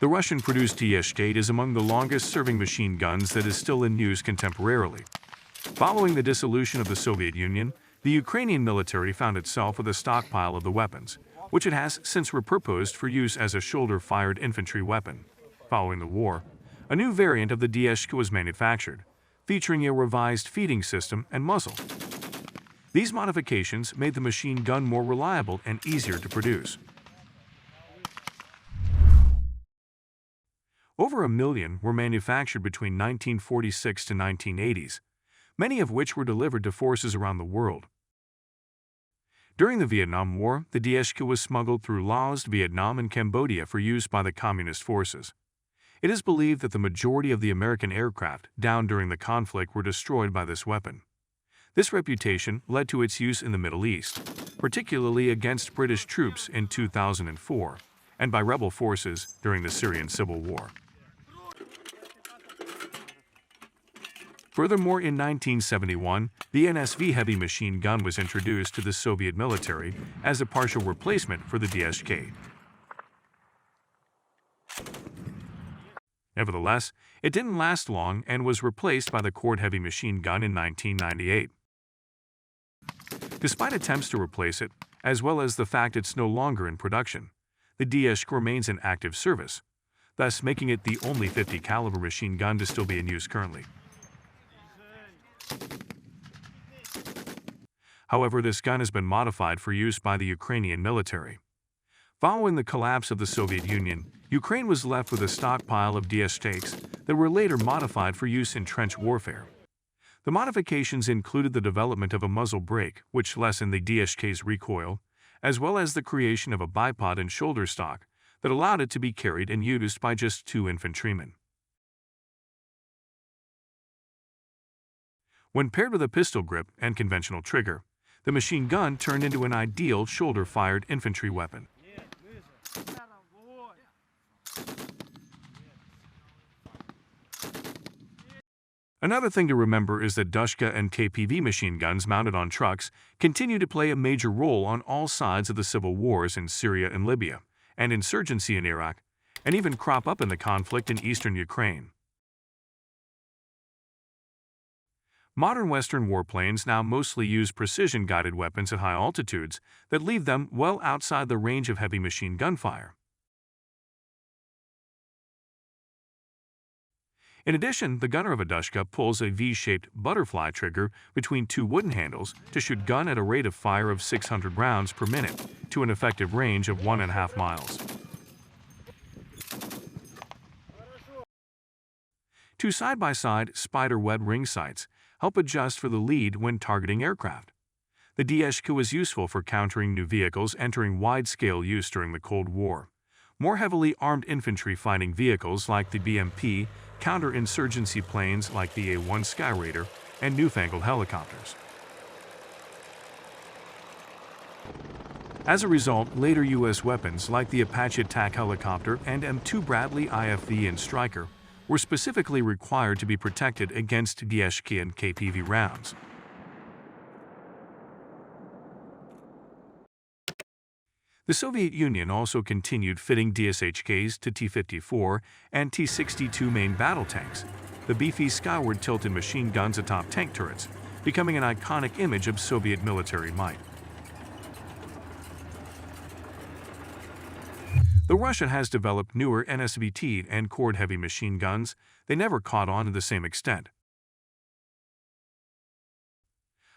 The Russian-produced DShK is among the longest-serving machine guns that is still in use contemporarily. Following the dissolution of the Soviet Union, the Ukrainian military found itself with a stockpile of the weapons, which it has since repurposed for use as a shoulder-fired infantry weapon. Following the war, a new variant of the DShK was manufactured, featuring a revised feeding system and muzzle. These modifications made the machine gun more reliable and easier to produce. Over 1 million were manufactured between 1946 to 1980s, many of which were delivered to forces around the world. During the Vietnam War, the DShK was smuggled through Laos, Vietnam, and Cambodia for use by the Communist forces. It is believed that the majority of the American aircraft downed during the conflict were destroyed by this weapon. This reputation led to its use in the Middle East, particularly against British troops in 2004, and by rebel forces during the Syrian Civil War. Furthermore, in 1971, the NSV heavy machine gun was introduced to the Soviet military as a partial replacement for the DShK. Nevertheless, it didn't last long and was replaced by the Cord heavy machine gun in 1998. Despite attempts to replace it, as well as the fact it's no longer in production, the DShK remains in active service, thus making it the only 50 caliber machine gun to still be in use currently. However, this gun has been modified for use by the Ukrainian military. Following the collapse of the Soviet Union, Ukraine was left with a stockpile of DShKs that were later modified for use in trench warfare. The modifications included the development of a muzzle brake, which lessened the DShK's recoil, as well as the creation of a bipod and shoulder stock that allowed it to be carried and used by just 2 infantrymen. When paired with a pistol grip and conventional trigger, the machine gun turned into an ideal shoulder-fired infantry weapon. Another thing to remember is that Dushka and KPV machine guns mounted on trucks continue to play a major role on all sides of the civil wars in Syria and Libya, and insurgency in Iraq, and even crop up in the conflict in eastern Ukraine. Modern Western warplanes now mostly use precision-guided weapons at high altitudes that leave them well outside the range of heavy machine gun fire. In addition, the gunner of a Dushka pulls a V-shaped butterfly trigger between 2 wooden handles to shoot gun at a rate of fire of 600 rounds per minute to an effective range of 1.5 miles. 2 side-by-side spider web ring sights help adjust for the lead when targeting aircraft. The DShK was useful for countering new vehicles entering wide-scale use during the Cold War. More heavily armed infantry fighting vehicles like the BMP, counter-insurgency planes like the A-1 Skyraider, and newfangled helicopters. As a result, later U.S. weapons like the Apache attack helicopter and M2 Bradley IFV and Stryker were specifically required to be protected against DShK and KPV rounds. The Soviet Union also continued fitting DShKs to T-54 and T-62 main battle tanks, the beefy skyward tilted machine guns atop tank turrets, becoming an iconic image of Soviet military might. Though Russia has developed newer NSVT and Cord heavy machine guns, they never caught on to the same extent.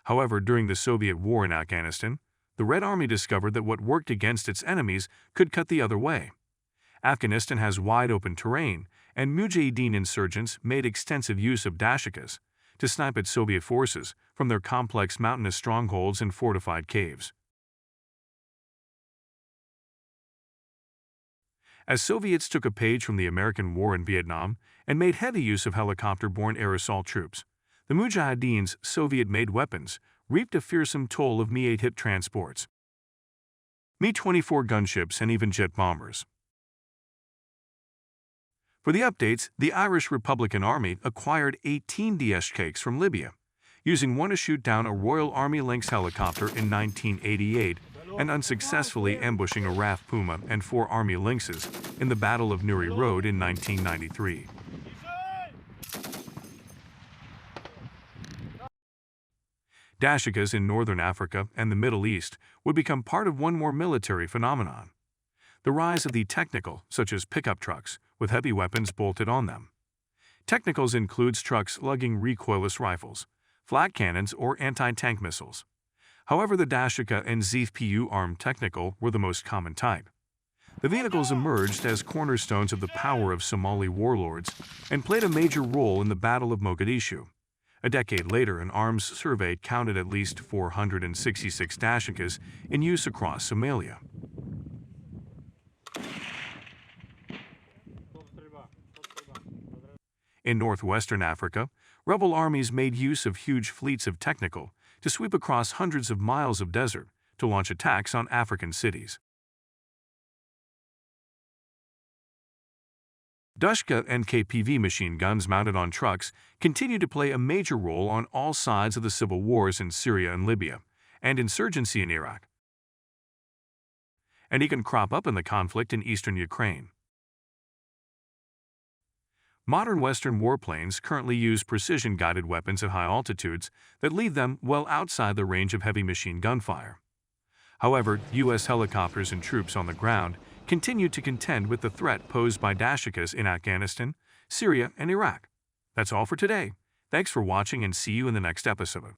However, during the Soviet war in Afghanistan, the Red Army discovered that what worked against its enemies could cut the other way. Afghanistan has wide-open terrain, and Mujahideen insurgents made extensive use of DShKs to snipe at Soviet forces from their complex mountainous strongholds and fortified caves. As Soviets took a page from the American war in Vietnam and made heavy use of helicopter-borne air assault troops, the Mujahideen's Soviet-made weapons reaped a fearsome toll of Mi-8 hit transports, Mi-24 gunships, and even jet bombers. For the updates, the Irish Republican Army acquired 18 DShKs from Libya, using one to shoot down a Royal Army Lynx helicopter in 1988 and unsuccessfully ambushing a RAF Puma and 4 Army Lynxes in the Battle of Nuri Road in 1993. DShKs in Northern Africa and the Middle East would become part of one more military phenomenon: the rise of the technical, such as pickup trucks, with heavy weapons bolted on them. Technicals includes trucks lugging recoilless rifles, flat cannons, or anti-tank missiles. However, the DShK and ZFPU armed technical were the most common type. The vehicles emerged as cornerstones of the power of Somali warlords and played a major role in the Battle of Mogadishu. A decade later, an arms survey counted at least 466 DShKs in use across Somalia. In northwestern Africa, rebel armies made use of huge fleets of technical to sweep across hundreds of miles of desert to launch attacks on African cities. Dushka and KPV machine guns mounted on trucks continue to play a major role on all sides of the civil wars in Syria and Libya, and insurgency in Iraq, and even crop up in the conflict in eastern Ukraine. Modern Western warplanes currently use precision-guided weapons at high altitudes that leave them well outside the range of heavy machine gun fire. However, U.S. helicopters and troops on the ground continue to contend with the threat posed by DShKs in Afghanistan, Syria, and Iraq. That's all for today. Thanks for watching, and see you in the next episode.